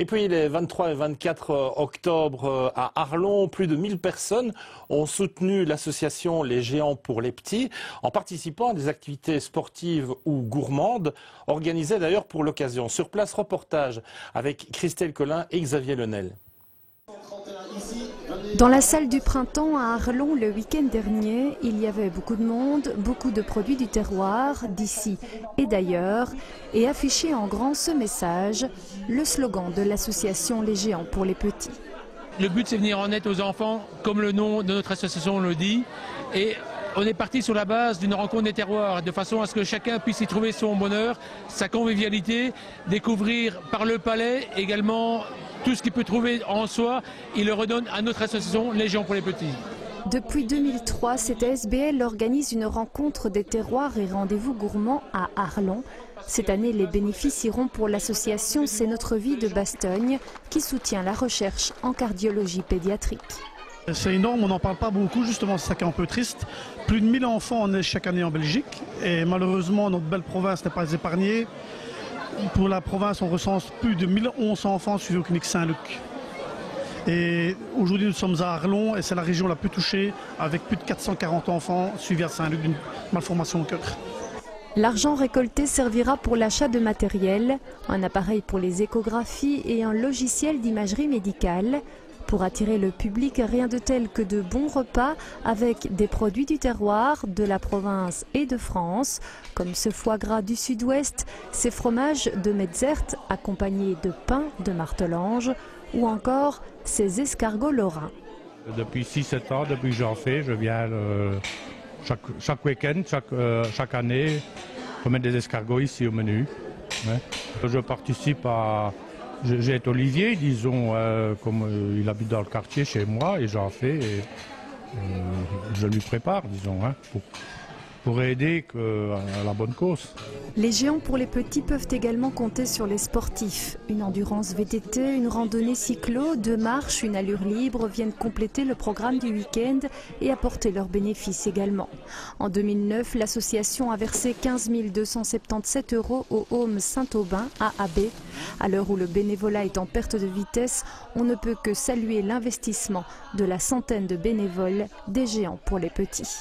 Et puis les 23 et 24 octobre à Arlon, plus de 1000 personnes ont soutenu l'association Les Géants pour les Petits en participant à des activités sportives ou gourmandes organisées d'ailleurs pour l'occasion. Sur place, reportage avec Christelle Collin et Xavier Lenel. Dans la salle du printemps à Arlon le week-end dernier, il y avait beaucoup de monde, beaucoup de produits du terroir, d'ici et d'ailleurs, et affiché en grand ce message, le slogan de l'association Les Géants pour les Petits. Le but, c'est venir en aide aux enfants, comme le nom de notre association le dit, et on est parti sur la base d'une rencontre des terroirs, de façon à ce que chacun puisse y trouver son bonheur, sa convivialité, découvrir par le palais également tout ce qu'il peut trouver en soi. Il le redonne à notre association Les Géants pour les Petits. Depuis 2003, cette ASBL organise une rencontre des terroirs et rendez-vous gourmands à Arlon. Cette année, les bénéfices iront pour l'association C'est notre vie de Bastogne, qui soutient la recherche en cardiologie pédiatrique. C'est énorme, on n'en parle pas beaucoup, justement, c'est ça qui est un peu triste. Plus de 1000 enfants naissent chaque année en Belgique et malheureusement, notre belle province n'est pas épargnée. Pour la province, on recense plus de 1100 enfants suivis au clinique Saint-Luc. Et aujourd'hui, nous sommes à Arlon et c'est la région la plus touchée avec plus de 440 enfants suivis à Saint-Luc d'une malformation au cœur. L'argent récolté servira pour l'achat de matériel, un appareil pour les échographies et un logiciel d'imagerie médicale. Pour attirer le public, rien de tel que de bons repas avec des produits du terroir, de la province et de France, comme ce foie gras du sud-ouest, ces fromages de Metzert accompagnés de pain de Martelange ou encore ces escargots lorrains. Depuis 6-7 ans, depuis que j'en fais, je viens chaque week-end, chaque année, remettre des escargots ici au menu. Ouais. Je participe à... J'ai été Olivier, disons, comme il habite dans le quartier chez moi, et j'en fais, et je lui prépare, disons, pour aider à la bonne cause. Les Géants pour les Petits peuvent également compter sur les sportifs. Une endurance VTT, une randonnée cyclo, 2 marches, une allure libre viennent compléter le programme du week-end et apporter leurs bénéfices également. En 2009, l'association a versé 15 277 € au Home Saint-Aubin à Abbé. À l'heure où le bénévolat est en perte de vitesse, on ne peut que saluer l'investissement de la centaine de bénévoles des Géants pour les Petits.